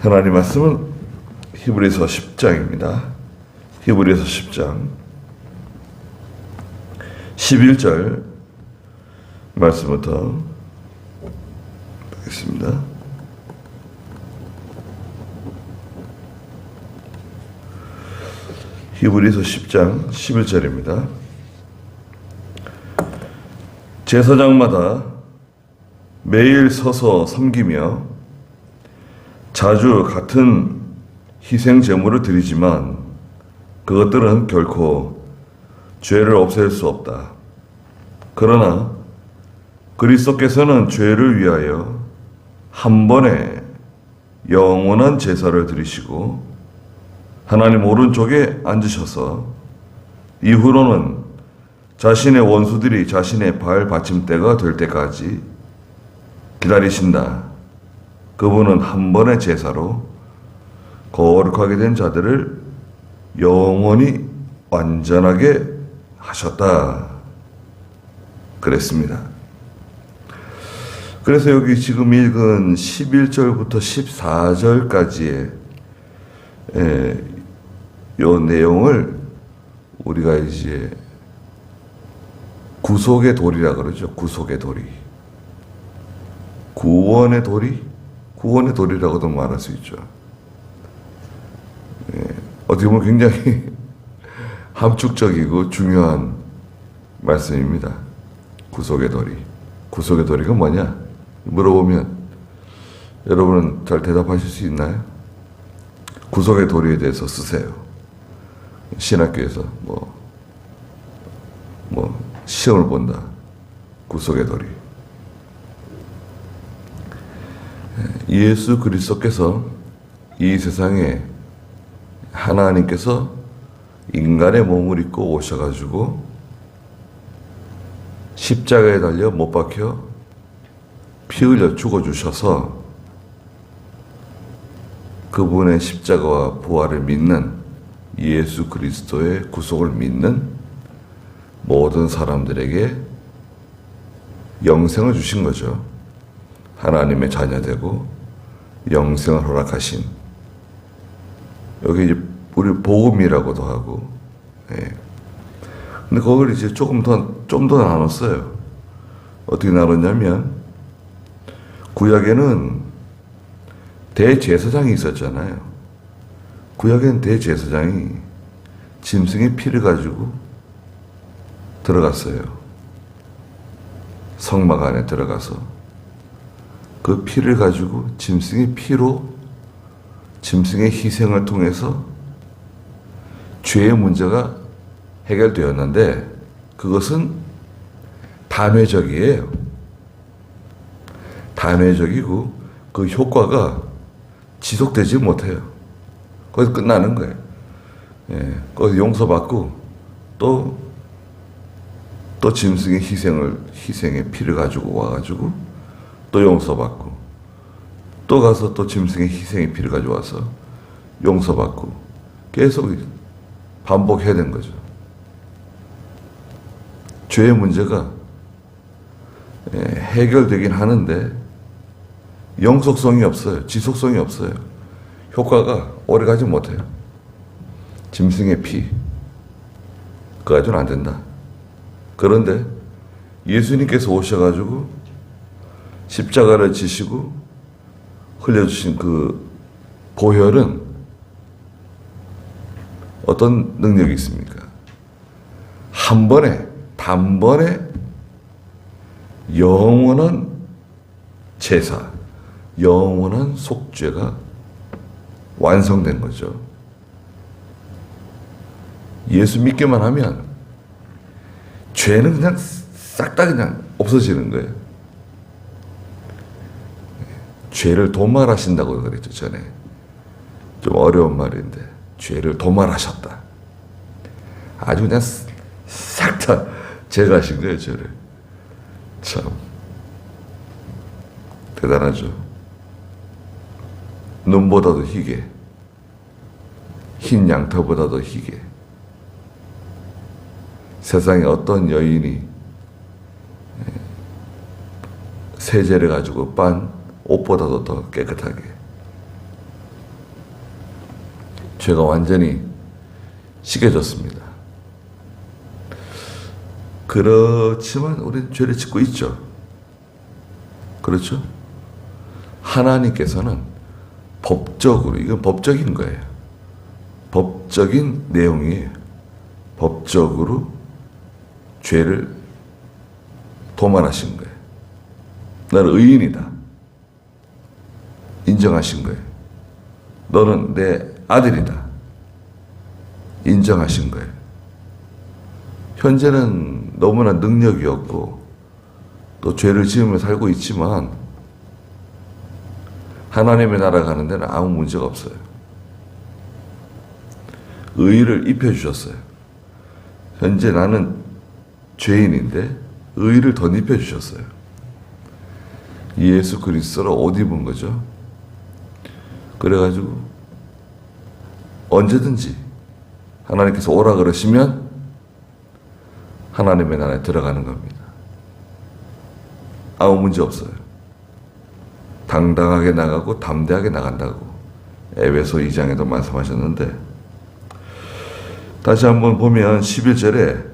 하나님 말씀은 히브리서 10장입니다. 히브리서 10장 11절 말씀부터 보겠습니다. 히브리서 10장 11절입니다. 제사장마다 매일 서서 섬기며 자주 같은 희생 제물을 드리지만 그것들은 결코 죄를 없앨 수 없다. 그러나 그리스도께서는 죄를 위하여 한 번에 영원한 제사를 드리시고 하나님 오른쪽에 앉으셔서 이후로는 자신의 원수들이 자신의 발 받침대가 될 때까지 기다리신다. 그분은 한 번의 제사로 거룩하게 된 자들을 영원히 완전하게 하셨다. 그랬습니다. 그래서 여기 지금 읽은 11절부터 14절까지의 요 내용을 우리가 이제 구속의 도리라 그러죠. 구속의 도리. 구원의 도리? 구원의 도리라고도 말할 수 있죠. 어떻게 보면 굉장히 함축적이고 중요한 말씀입니다. 구속의 도리. 구속의 도리가 뭐냐? 물어보면 여러분은 잘 대답하실 수 있나요? 구속의 도리에 대해서 쓰세요. 신학교에서 시험을 본다. 구속의 도리. 예수 그리스도께서 이 세상에 하나님께서 인간의 몸을 입고 오셔가지고 십자가에 달려 못 박혀 피 흘려 죽어주셔서 그분의 십자가와 부활을 믿는 예수 그리스도의 구속을 믿는 모든 사람들에게 영생을 주신 거죠. 하나님의 자녀되고 영생을 허락하신. 여기 이제 우리 복음이라고도 하고. 근데 그걸 이제 좀 더 나눴어요. 어떻게 나눴냐면 구약에는 대제사장이 있었잖아요. 구약에는 대제사장이 짐승의 피를 가지고 들어갔어요. 성막 안에 들어가서 그 피를 가지고 짐승의 피로 짐승의 희생을 통해서 죄의 문제가 해결되었는데 그것은 단회적이에요. 단회적이고 그 효과가 지속되지 못해요. 거기서 끝나는 거예요. 거기서 용서받고 또 짐승의 희생의 피를 가지고 와가지고 또 용서받고 또 가서 또 짐승의 희생의 피를 가져와서 용서받고 계속 반복해야 되는 거죠. 죄의 문제가 해결되긴 하는데 영속성이 없어요. 지속성이 없어요. 효과가 오래가지 못해요. 짐승의 피 그거 가지고는 안 된다. 그런데 예수님께서 오셔가지고 십자가를 지시고 흘려주신 그 보혈은 어떤 능력이 있습니까? 한 번에 단번에 영원한 제사, 영원한 속죄가 완성된 거죠. 예수 믿기만 하면 죄는 그냥 싹 다 그냥 없어지는 거예요. 죄를 도말하신다고 그랬죠, 전에. 좀 어려운 말인데, 죄를 도말하셨다. 아주 그냥 싹 다 제거하신 거예요, 죄를. 참, 대단하죠. 눈보다도 희게, 흰 양털보다도 희게. 세상에 어떤 여인이 세제를 가지고 빤 옷보다도 더 깨끗하게 죄가 완전히 씻겨졌습니다. 그렇지만 우리는 죄를 짓고 있죠. 그렇죠? 하나님께서는 법적으로, 이건 법적인 거예요. 법적인 내용이에요. 법적으로 죄를 도말하신 거예요. 너는 의인이다. 인정하신 거예요. 너는 내 아들이다. 인정하신 거예요. 현재는 너무나 능력이 없고 또 죄를 지으며 살고 있지만 하나님의 나라 가는 데는 아무 문제가 없어요. 의의를 입혀주셨어요. 현재 나는 죄인인데 의의를 덧입혀주셨어요. 예수 그리스도로 옷 입은 거죠. 그래가지고 언제든지 하나님께서 오라 그러시면 하나님의 나라에 들어가는 겁니다. 아무 문제 없어요. 당당하게 나가고 담대하게 나간다고 에베소 2장에도 말씀하셨는데, 다시 한번 보면 11절에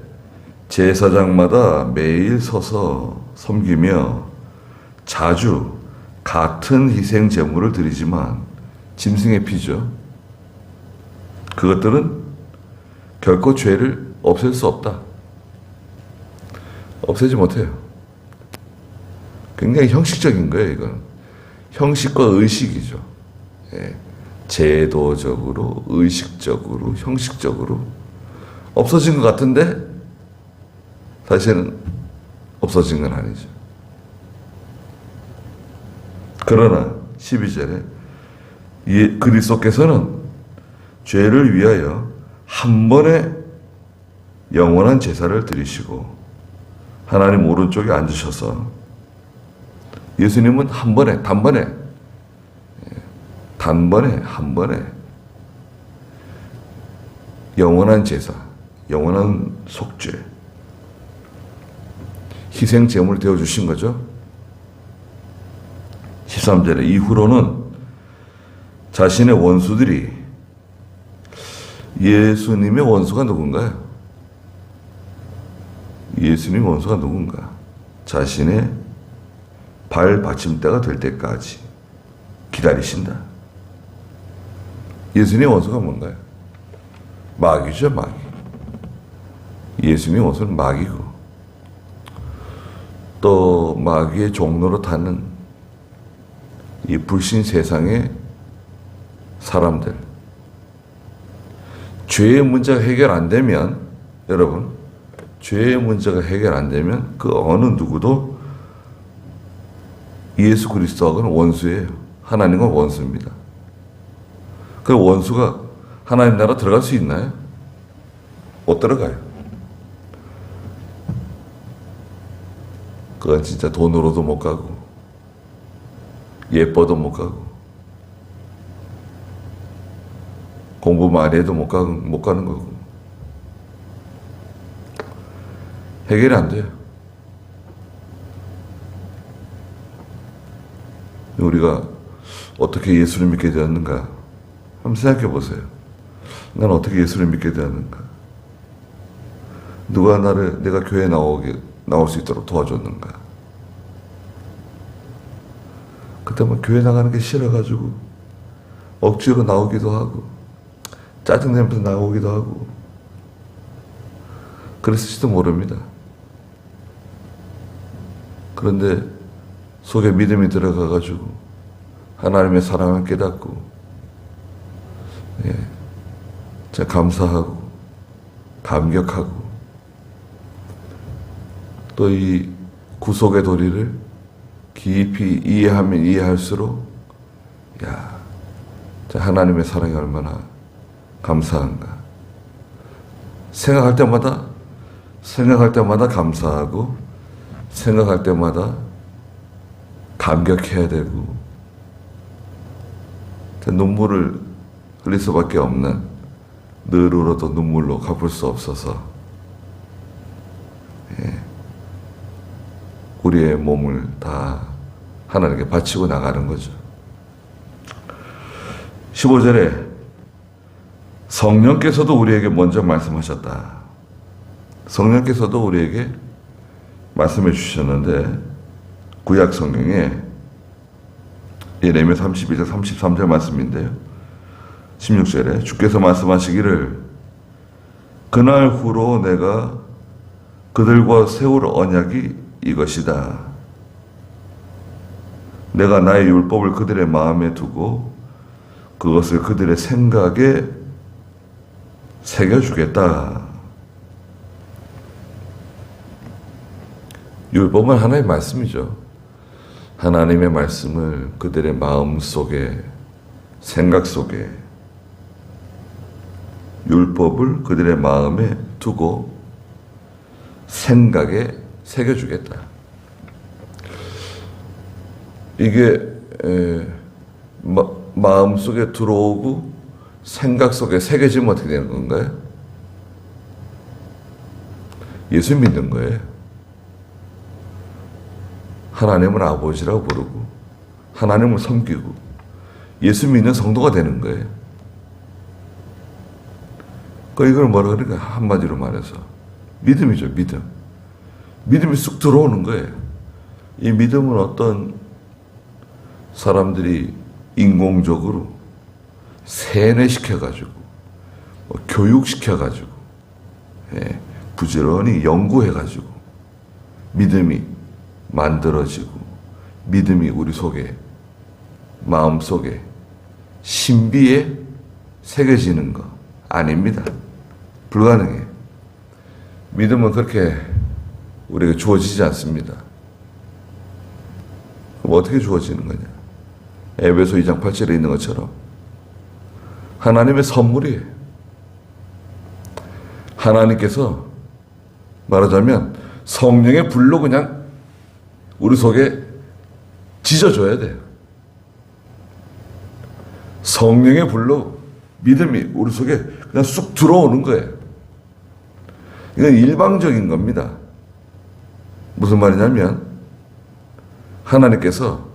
제사장마다 매일 서서 섬기며 자주 같은 희생 제물을 드리지만, 짐승의 피죠. 그것들은 결코 죄를 없앨 수 없다. 없애지 못해요. 굉장히 형식적인 거예요, 이건. 형식과 의식이죠. 예. 제도적으로, 의식적으로, 형식적으로 없어진 것 같은데 사실은 없어진 건 아니죠. 그러나 12절에 그리스도께서는 죄를 위하여 한 번에 영원한 제사를 드리시고 하나님 오른쪽에 앉으셔서, 예수님은 한 번에, 단번에 한 번에 영원한 제사, 영원한 속죄, 희생 제물을 되어 주신 거죠. 13절에 이후로는 자신의 원수들이, 예수님의 원수가 누군가요? 예수님의 원수가 누군가? 자신의 발 받침대가 될 때까지 기다리신다. 예수님의 원수가 뭔가요? 마귀죠, 마귀. 예수님의 원수는 마귀고, 또 마귀의 종로로 타는 이 불신 세상의 사람들. 죄의 문제가 해결 안 되면, 여러분, 죄의 문제가 해결 안 되면 그 어느 누구도 예수 그리스도하고는 원수예요. 하나님과 원수입니다. 그 원수가 하나님 나라 들어갈 수 있나요? 못 들어가요. 그건 진짜 돈으로도 못 가고 예뻐도 못 가고 공부 많이 해도 못 가는 거고 해결이 안 돼요. 우리가 어떻게 예수를 믿게 되었는가 한번 생각해 보세요. 난 어떻게 예수를 믿게 되었는가? 누가 내가 교회에 나올 수 있도록 도와줬는가? 그때 막 교회 나가는 게 싫어가지고 억지로 나오기도 하고 짜증내면서 나오기도 하고 그랬을지도 모릅니다. 그런데 속에 믿음이 들어가가지고 하나님의 사랑을 깨닫고, 제가 감사하고 감격하고 또 이 구속의 도리를 깊이 이해하면 이해할수록 하나님의 사랑이 얼마나 감사한가. 생각할 때마다 감사하고 생각할 때마다 감격해야 되고 눈물을 흘릴 수밖에 없는, 늘 울어도 눈물로 갚을 수 없어서 우리의 몸을 다 하나님께 바치고 나가는 거죠. 15절에 성령께서도 우리에게 먼저 말씀하셨다. 성령께서도 우리에게 말씀해 주셨는데 구약 성경에 예레미야 31장 33절 말씀인데요. 16절에 주께서 말씀하시기를 그날 후로 내가 그들과 세울 언약이 이것이다. 내가 나의 율법을 그들의 마음에 두고 그것을 그들의 생각에 새겨주겠다. 율법은 하나의 말씀이죠. 하나님의 말씀을 그들의 마음 속에, 생각 속에, 율법을 그들의 마음에 두고 생각에 새겨주겠다. 이게 마음 속에 들어오고 생각 속에 새겨지면 어떻게 되는 건가요? 예수 믿는 거예요. 하나님을 아버지라고 부르고 하나님을 섬기고 예수 믿는 성도가 되는 거예요. 이걸 뭐라 그러니까 한마디로 말해서 믿음이죠. 믿음. 믿음이 쑥 들어오는 거예요. 이 믿음은 어떤 사람들이 인공적으로 세뇌시켜가지고 교육시켜가지고 부지런히 연구해가지고 믿음이 만들어지고 믿음이 우리 속에 마음속에 신비에 새겨지는 거 아닙니다. 불가능해요. 믿음은 그렇게 우리에게 주어지지 않습니다. 그럼 어떻게 주어지는 거냐? 에베소 2장 8절에 있는 것처럼 하나님의 선물이에요. 하나님께서 말하자면 성령의 불로 그냥 우리 속에 지져줘야 돼요. 성령의 불로 믿음이 우리 속에 그냥 쑥 들어오는 거예요. 이건 일방적인 겁니다. 무슨 말이냐면 하나님께서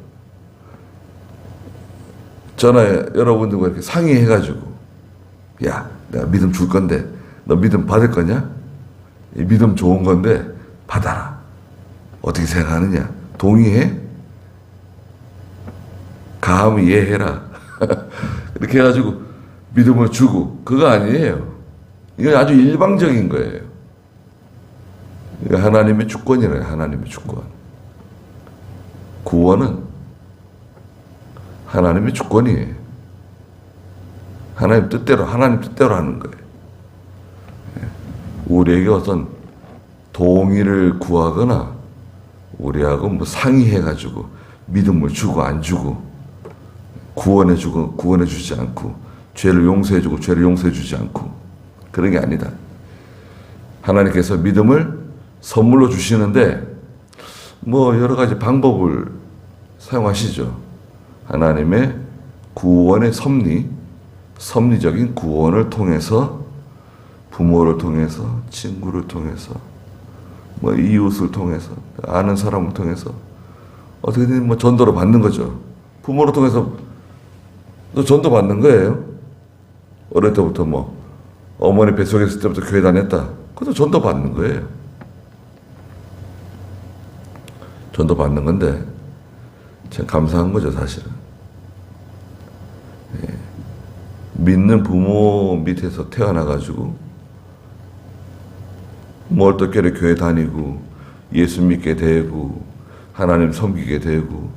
전화에 여러분들과 이렇게 상의해가지고 야, 내가 믿음 줄 건데 너 믿음 받을 거냐? 이 믿음 좋은 건데 받아라. 어떻게 생각하느냐? 동의해? 감히 이해해라. 이렇게 해가지고 믿음을 주고 그거 아니에요. 이건 아주 일방적인 거예요. 이거 하나님의 주권이래요. 하나님의 주권. 구원은 하나님의 주권이에요. 하나님 뜻대로 하는 거예요. 우리에게 어떤 동의를 구하거나 우리하고 뭐 상의해가지고 믿음을 주고 안 주고 구원해주고 구원해주지 않고 죄를 용서해주고 죄를 용서해주지 않고 그런 게 아니다. 하나님께서 믿음을 선물로 주시는데 뭐 여러 가지 방법을 사용하시죠. 하나님의 구원의 섭리적인 구원을 통해서 부모를 통해서 친구를 통해서 뭐 이웃을 통해서 아는 사람을 통해서 어떻게든 뭐 전도를 받는 거죠. 부모를 통해서 또 전도 받는 거예요. 어릴 때부터 뭐 어머니 뱃속에 있을 때부터 교회 다녔다. 그것도 전도 받는 거예요. 전도 받는 건데 참 감사한 거죠, 사실은. 믿는 부모 밑에서 태어나가지고 멀떡결에 교회 다니고 예수 믿게 되고 하나님 섬기게 되고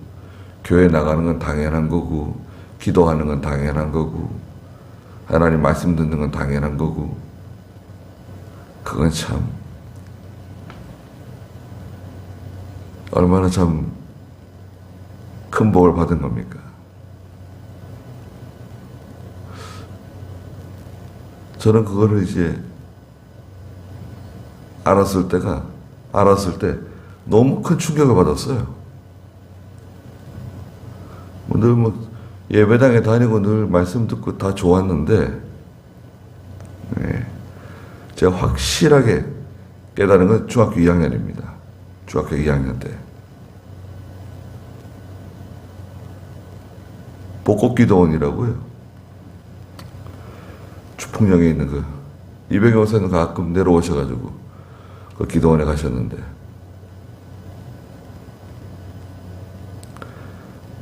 교회 나가는 건 당연한 거고 기도하는 건 당연한 거고 하나님 말씀 듣는 건 당연한 거고 그건 참 얼마나 참 큰 복을 받은 겁니까? 저는 그거를 이제 알았을 때 너무 큰 충격을 받았어요. 늘 뭐 예배당에 다니고 늘 말씀 듣고 다 좋았는데 제가 확실하게 깨달은 건 중학교 2학년입니다. 중학교 2학년 때. 복곡기도원이라고요. 풍령에 있는 그 이병희 목사님 가끔 내려오셔가지고 그 기도원에 가셨는데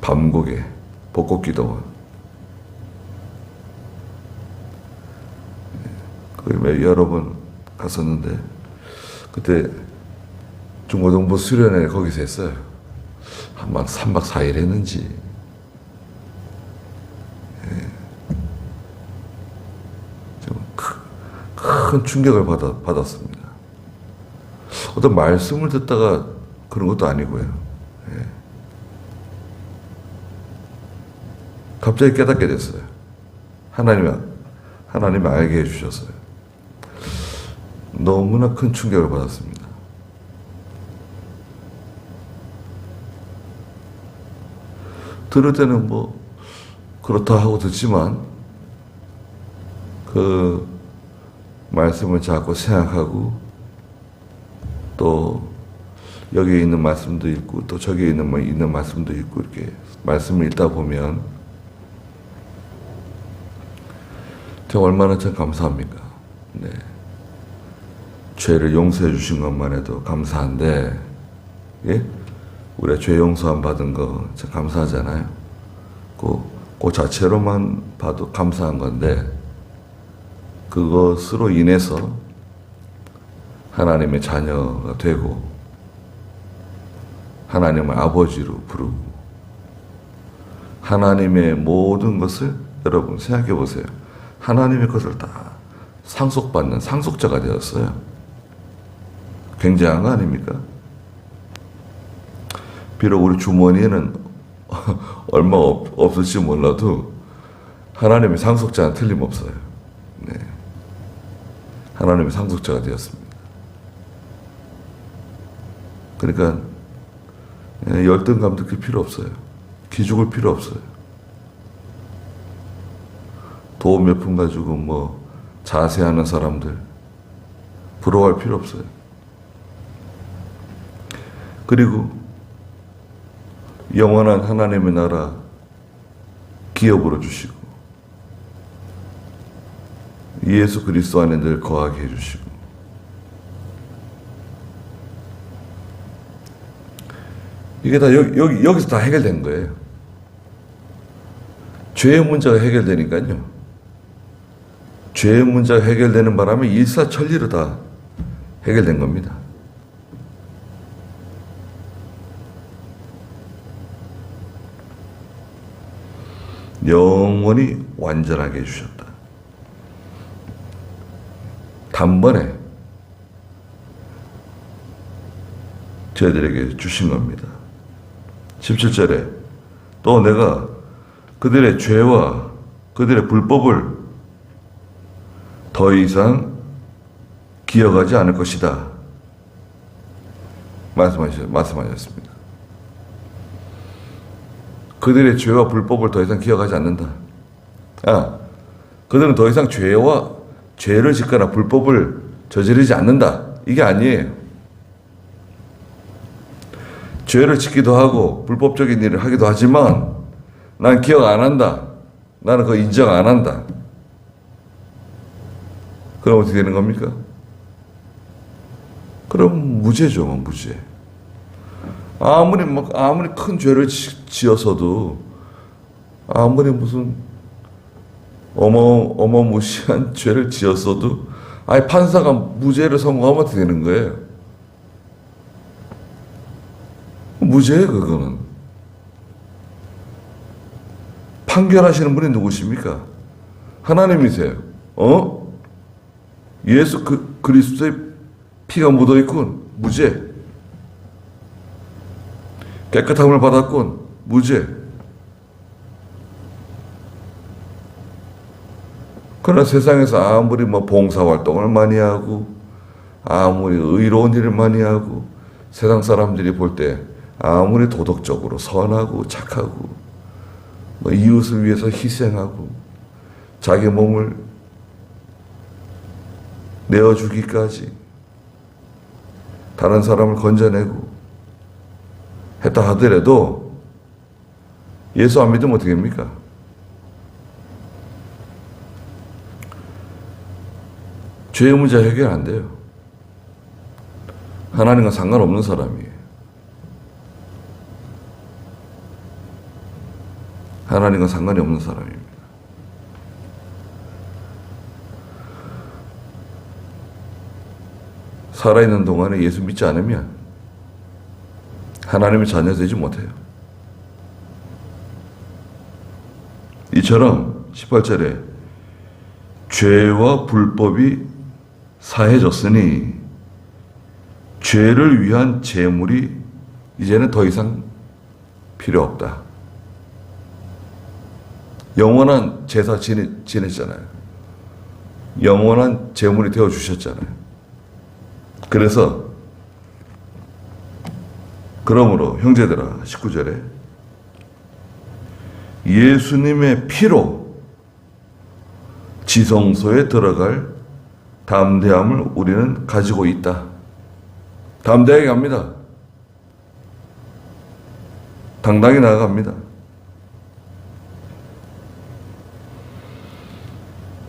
밤곡에 벚꽃기도원 거기 여러 번 갔었는데 그때 중고등부 수련회 거기서 했어요. 한 3박 4일 했는지 큰 충격을 받았습니다. 어떤 말씀을 듣다가 그런 것도 아니고요. 예. 갑자기 깨닫게 됐어요. 하나님이 알게 해주셨어요. 너무나 큰 충격을 받았습니다. 들을 때는 뭐 그렇다 하고 듣지만 그 말씀을 자꾸 생각하고 또 여기에 있는 말씀도 있고 또 저기에 있는 말씀도 있고 이렇게 말씀을 읽다 보면 제가 얼마나 참 감사합니까? 네. 죄를 용서해 주신 것만 해도 감사한데 예? 우리가 죄 용서함 받은 거 참 감사하잖아요. 그 자체로만 봐도 감사한 건데 그것으로 인해서 하나님의 자녀가 되고 하나님을 아버지로 부르고 하나님의 모든 것을 여러분 생각해 보세요. 하나님의 것을 다 상속받는 상속자가 되었어요. 굉장한 거 아닙니까? 비록 우리 주머니에는 얼마 없을지 몰라도 하나님의 상속자는 틀림없어요. 네. 하나님의 상속자가 되었습니다. 그러니까 열등감 느낄 필요 없어요. 기죽을 필요 없어요. 돈 몇 푼 가지고 뭐 자세하는 사람들 부러워할 필요 없어요. 그리고 영원한 하나님의 나라 기업으로 주시고 예수 그리스도 안에 늘 거하게 해주시고 이게 다 여기서 다 해결된 거예요. 죄의 문제가 해결되니까요. 죄의 문제가 해결되는 바람에 일사천리로 다 해결된 겁니다. 영원히 완전하게 해주셨다. 단번에 저희들에게 주신 겁니다. 17절에 또 내가 그들의 죄와 그들의 불법을 더 이상 기억하지 않을 것이다. 말씀하셨습니다. 그들의 죄와 불법을 더 이상 기억하지 않는다. 그들은 더 이상 죄를 짓거나 불법을 저지르지 않는다. 이게 아니에요. 죄를 짓기도 하고 불법적인 일을 하기도 하지만 난 기억 안 한다. 나는 그거 인정 안 한다. 그럼 어떻게 되는 겁니까? 그럼 무죄죠, 무죄. 아무리 큰 죄를 지어서도 아무리 무슨 어마무시한 죄를 지었어도 판사가 무죄를 선고하면 어떻게 되는 거예요? 무죄예요, 그거는. 판결하시는 분이 누구십니까? 하나님이세요. 예수 그리스도의 피가 묻어있군. 무죄. 깨끗함을 받았군. 무죄. 그러나 세상에서 아무리 봉사활동을 많이 하고 아무리 의로운 일을 많이 하고 세상 사람들이 볼 때 아무리 도덕적으로 선하고 착하고 이웃을 위해서 희생하고 자기 몸을 내어주기까지 다른 사람을 건져내고 했다 하더라도 예수 안 믿으면 어떻게 됩니까? 죄의 문제 해결 안 돼요. 하나님과 상관없는 사람이에요. 하나님과 상관이 없는 사람입니다. 살아있는 동안에 예수 믿지 않으면 하나님의 자녀 되지 못해요. 이처럼 18절에 죄와 불법이 사해졌으니 죄를 위한 제물이 이제는 더 이상 필요 없다. 영원한 제사 지냈잖아요. 영원한 제물이 되어주셨잖아요. 그러므로 형제들아 19절에 예수님의 피로 지성소에 들어갈 담대함을 우리는 가지고 있다. 담대하게 갑니다. 당당히 나아갑니다.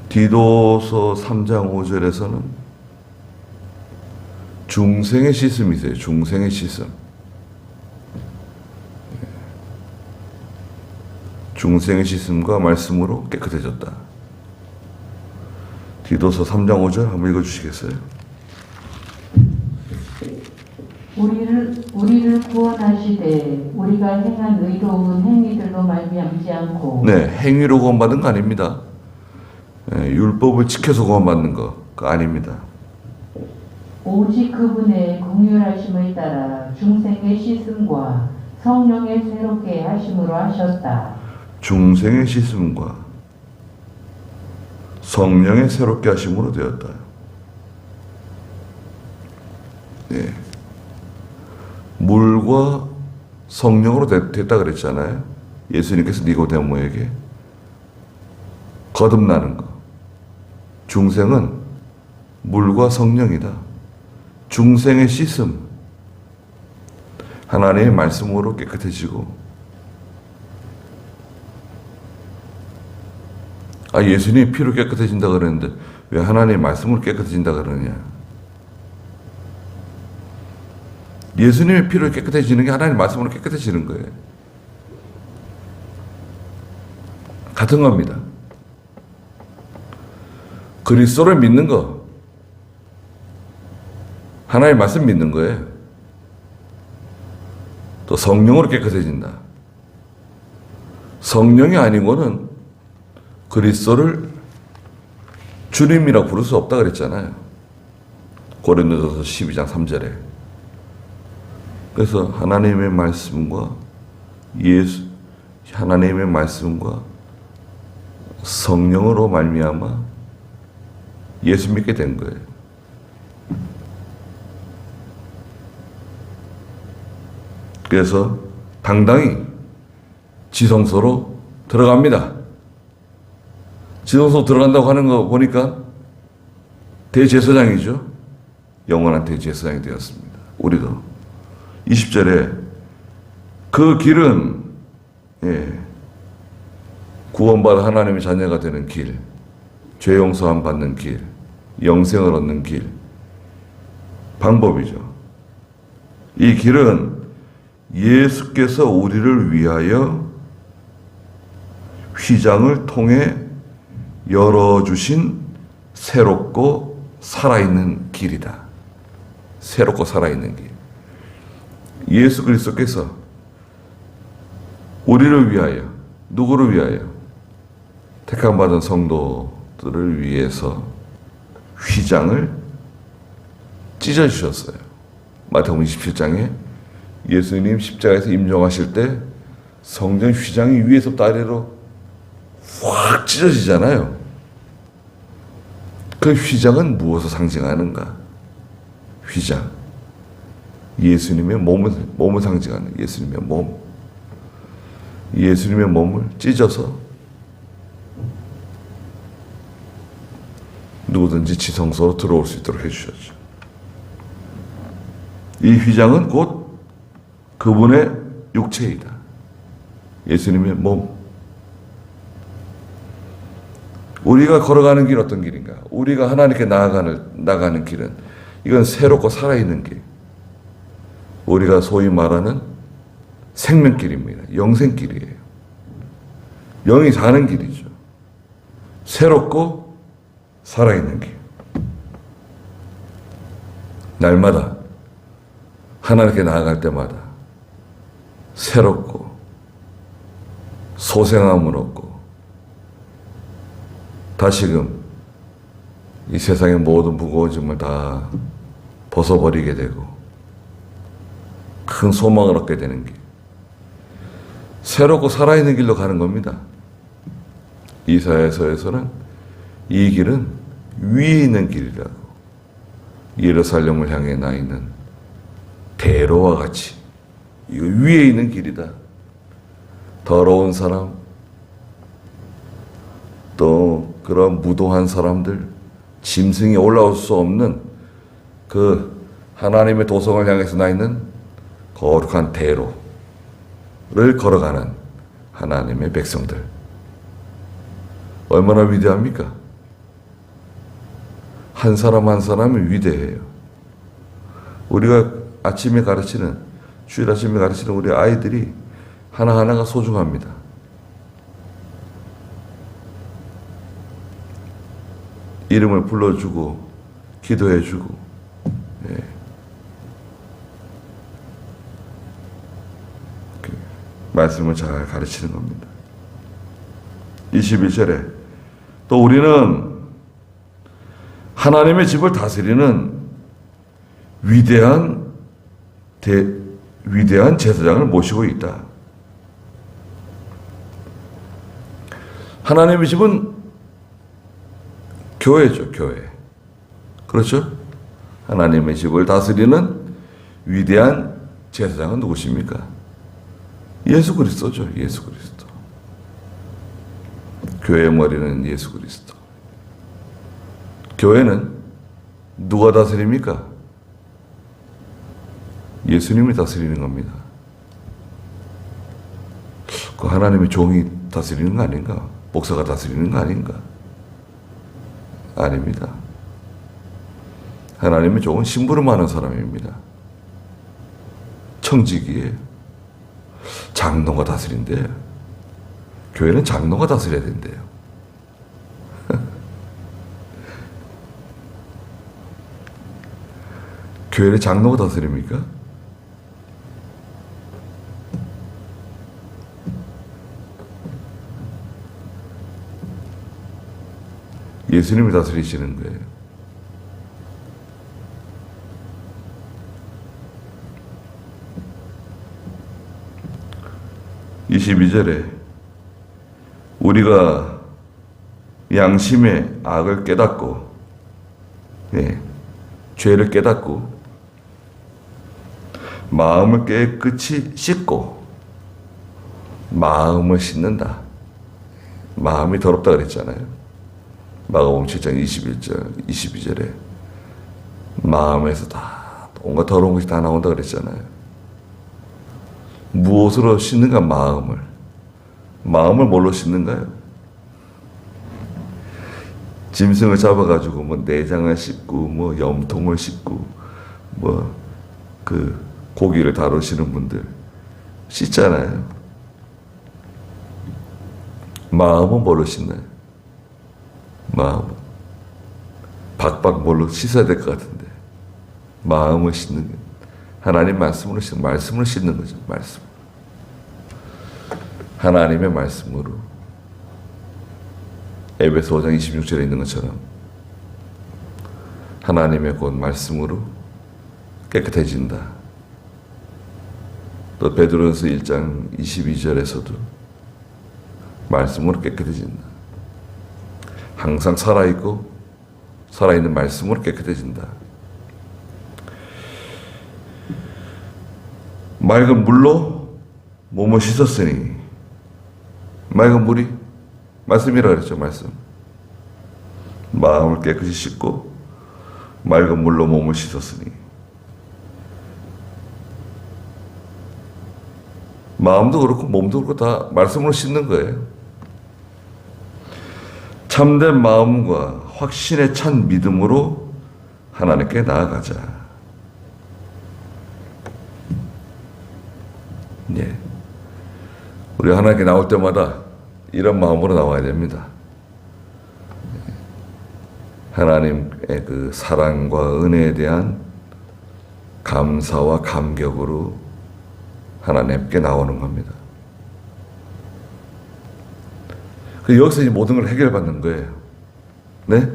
디도서 3장 5절에서는 중생의 씻음이 있어요. 중생의 씻음. 중생의 씻음과 말씀으로 깨끗해졌다. 디도서 3장 5절 한번 읽어주시겠어요? 우리를 구원하시되 우리가 행한 의로운 행위들로 말미암지 않고. 네, 행위로 구원받은 거 아닙니다. 율법을 지켜서 구원받는 거 그거 아닙니다. 오직 그분의 긍휼하심을 따라 중생의 씻음과 성령의 새롭게 하심으로 하셨다. 중생의 씻음과 성령의 새롭게 하심으로 되었다. 예. 물과 성령으로 됐다 그랬잖아요. 예수님께서 니고데모에게 거듭나는 거. 중생은 물과 성령이다. 중생의 씻음. 하나님의 말씀으로 깨끗해지고. 예수님이 피로 깨끗해진다 그랬는데 왜 하나님의 말씀으로 깨끗해진다 그러느냐. 예수님의 피로 깨끗해지는 게 하나님의 말씀으로 깨끗해지는 거예요. 같은 겁니다. 그리스도를 믿는 거, 하나님의 말씀 믿는 거예요. 또 성령으로 깨끗해진다. 성령이 아니고는 그리스도를 주님이라고 부를 수 없다 그랬잖아요. 고린도전서 12장 3절에. 그래서 하나님의 말씀과 하나님의 말씀과 성령으로 말미암아 예수 믿게 된 거예요. 그래서 당당히 지성소로 들어갑니다. 지성소 들어간다고 하는 거 보니까 대제사장이죠. 영원한 대제사장이 되었습니다. 우리도 20절에 그 길은 구원받아 하나님의 자녀가 되는 길, 죄 용서함 받는 길, 영생을 얻는 길, 방법이죠. 이 길은 예수께서 우리를 위하여 휘장을 통해 열어주신 새롭고 살아있는 길이다. 새롭고 살아있는 길. 예수 그리스도께서 우리를 위하여, 누구를 위하여? 택함받은 성도들을 위해서 휘장을 찢어주셨어요. 마태복음 27장에 예수님 십자가에서 임종하실 때 성전 휘장이 위에서부터 아래로 확 찢어지잖아요. 그 휘장은 무엇을 상징하는가? 휘장. 예수님의 몸을 상징하는 예수님의 몸. 예수님의 몸을 찢어서 누구든지 지성소로 들어올 수 있도록 해주셨죠. 이 휘장은 곧 그분의 육체이다. 예수님의 몸. 우리가 걸어가는 길은 어떤 길인가? 우리가 하나님께 나가는 길은 이건 새롭고 살아있는 길. 우리가 소위 말하는 생명길입니다. 영생길이에요. 영이 사는 길이죠. 새롭고 살아있는 길. 날마다 하나님께 나아갈 때마다 새롭고 소생함을 얻고 다시금 이 세상의 모든 무거운 짐을 다 벗어버리게 되고 큰 소망을 얻게 되는 길. 새롭고 살아있는 길로 가는 겁니다. 이사야서에서는 이 길은 위에 있는 길이라고, 예루살렘을 향해 나 있는 대로와 같이 이거 위에 있는 길이다. 더러운 사람, 또 그런 무도한 사람들, 짐승이 올라올 수 없는 그 하나님의 도성을 향해서 나 있는 거룩한 대로를 걸어가는 하나님의 백성들. 얼마나 위대합니까? 한 사람 한 사람이 위대해요. 우리가 아침에 가르치는, 주일 아침에 가르치는 우리 아이들이 하나하나가 소중합니다. 이름을 불러주고 기도해주고, 예. 말씀을 잘 가르치는 겁니다. 21절에 또 우리는 하나님의 집을 다스리는 위대한 제사장을 모시고 있다. 하나님의 집은 교회죠, 교회. 그렇죠? 하나님의 집을 다스리는 위대한 제사장은 누구십니까? 예수 그리스도죠, 예수 그리스도. 교회의 머리는 예수 그리스도. 교회는 누가 다스립니까? 예수님이 다스리는 겁니다. 그 하나님의 종이 다스리는 거 아닌가? 목사가 다스리는 거 아닌가? 아닙니다. 하나님의 종은 심부름하는 사람입니다. 청지기에 장로가 다스린대요. 교회는 장로가 다스려야 된대요. 교회를 장로가 다스립니까? 예수님이 다스리시는 거예요. (22절에) 우리가 양심의 악을 깨닫고, 예, 죄를 깨닫고 마음을 깨끗이 씻고, 마음을 씻는다. 마음이 더럽다 그랬잖아요. 마가복음 7장 21절, 22절에 마음에서 다 온갖 더러운 것이 다 나온다 그랬잖아요. 무엇으로 씻는가? 마음을. 마음을 뭘로 씻는가요? 짐승을 잡아가지고 뭐 내장을 씻고 뭐 염통을 씻고 뭐 그 고기를 다루시는 분들 씻잖아요. 마음은 뭘로 씻나요? 마음은 박박 뭘로 씻어야 될 것 같은데, 마음을 씻는 게 하나님 말씀으로 씻는 거죠. 말씀. 하나님의 말씀으로. 에베소 5장 26절에 있는 것처럼 하나님의 곧 말씀으로 깨끗해진다. 또 베드로전서 1장 22절에서도 말씀으로 깨끗해진다. 항상 살아있고 살아있는 말씀으로 깨끗해진다. 맑은 물로 몸을 씻었으니, 맑은 물이 말씀이라 그랬죠. 말씀. 마음을 깨끗이 씻고 맑은 물로 몸을 씻었으니, 마음도 그렇고 몸도 그렇고 다 말씀으로 씻는 거예요. 참된 마음과 확신에 찬 믿음으로 하나님께 나아가자. 예. 우리 하나님께 나올 때마다 이런 마음으로 나와야 됩니다. 하나님의 그 사랑과 은혜에 대한 감사와 감격으로 하나님께 나오는 겁니다. 여기서 이 모든 걸 해결받는 거예요. 네?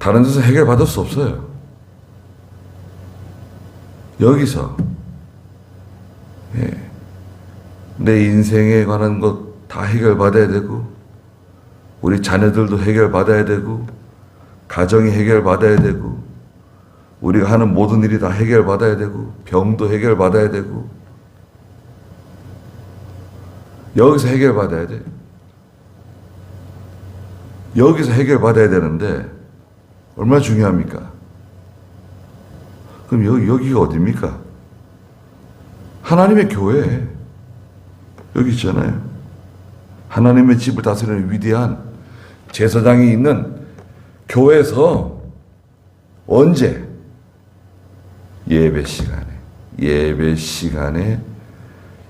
다른 데서 해결받을 수 없어요. 여기서 내 인생에 관한 것 다 해결받아야 되고, 우리 자녀들도 해결받아야 되고, 가정이 해결받아야 되고, 우리가 하는 모든 일이 다 해결받아야 되고, 병도 해결받아야 되고, 여기서 해결받아야 돼요. 여기서 해결받아야 되는데 얼마나 중요합니까? 그럼 여기가 어디입니까? 하나님의 교회. 여기 있잖아요. 하나님의 집을 다스리는 위대한 제사장이 있는 교회에서 언제? 예배 시간에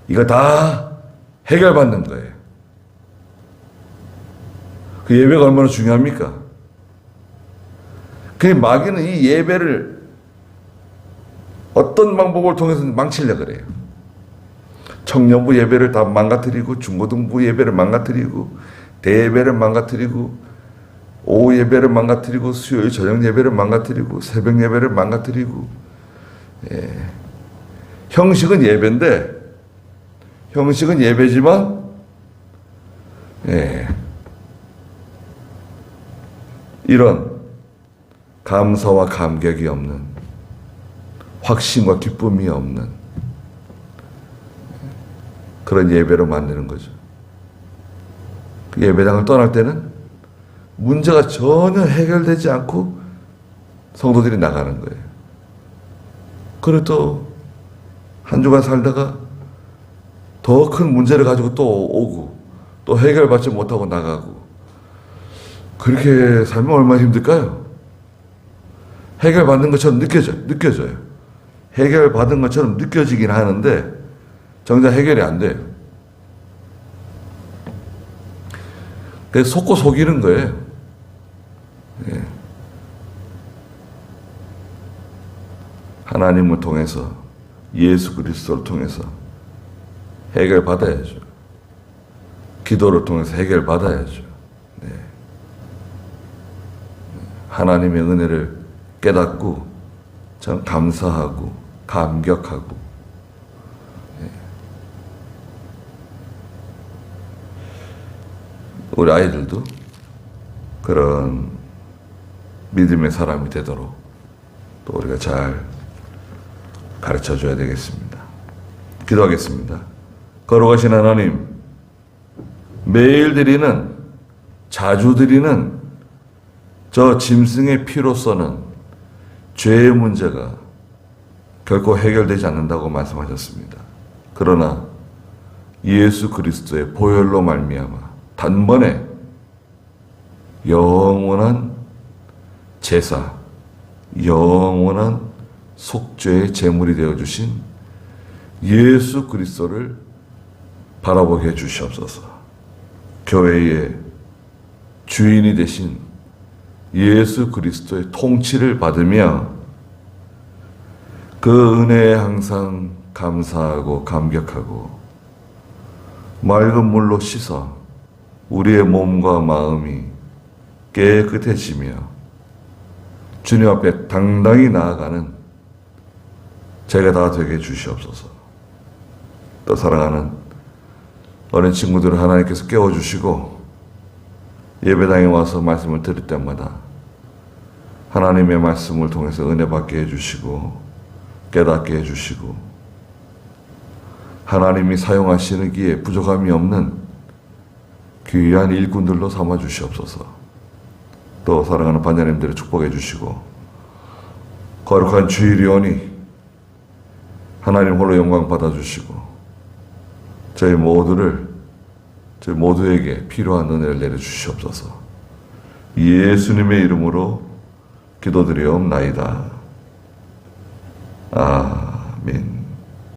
이거 다 해결받는 거예요. 그 예배가 얼마나 중요합니까? 그 마귀는 이 예배를 어떤 방법을 통해서 망치려고 그래요. 청년부 예배를 다 망가뜨리고, 중고등부 예배를 망가뜨리고, 대예배를 망가뜨리고, 오후 예배를 망가뜨리고, 수요일 저녁 예배를 망가뜨리고, 새벽 예배를 망가뜨리고, 형식은 예배지만, 이런 감사와 감격이 없는, 확신과 기쁨이 없는 그런 예배로 만드는 거죠. 그 예배당을 떠날 때는 문제가 전혀 해결되지 않고 성도들이 나가는 거예요. 그리고 또 한 주간 살다가 더 큰 문제를 가지고 또 오고, 또 해결받지 못하고 나가고, 그렇게 살면 얼마나 힘들까요? 해결받는 것처럼 느껴져요. 해결받은 것처럼 느껴지긴 하는데 정작 해결이 안 돼요. 그래서 속고 속이는 거예요. 하나님을 통해서, 예수 그리스도를 통해서 해결받아야죠. 기도를 통해서 해결받아야죠. 하나님의 은혜를 깨닫고 참 감사하고 감격하고, 우리 아이들도 그런 믿음의 사람이 되도록 또 우리가 잘 가르쳐 줘야 되겠습니다. 기도하겠습니다. 거룩하신 하나님, 매일 드리는, 자주 드리는 저 짐승의 피로서는 죄의 문제가 결코 해결되지 않는다고 말씀하셨습니다. 그러나 예수 그리스도의 보혈로 말미암아 단번에 영원한 제사, 영원한 속죄의 제물이 되어주신 예수 그리스도를 바라보게 해주시옵소서. 교회의 주인이 되신 예수 그리스도의 통치를 받으며 그 은혜에 항상 감사하고 감격하고 맑은 물로 씻어 우리의 몸과 마음이 깨끗해지며 주님 앞에 당당히 나아가는 저희가 다 되게 해주시옵소서. 또 사랑하는 어린 친구들을 하나님께서 깨워주시고 예배당에 와서 말씀을 들을 때마다 하나님의 말씀을 통해서 은혜 받게 해주시고 깨닫게 해주시고 하나님이 사용하시기에 부족함이 없는 귀한 일꾼들로 삼아 주시옵소서. 또 사랑하는 반장님들을 축복해 주시고 거룩한 주일이오니 하나님 홀로 영광 받아주시고 저희 모두에게 필요한 은혜를 내려주시옵소서. 예수님의 이름으로 기도드리옵나이다. 아멘.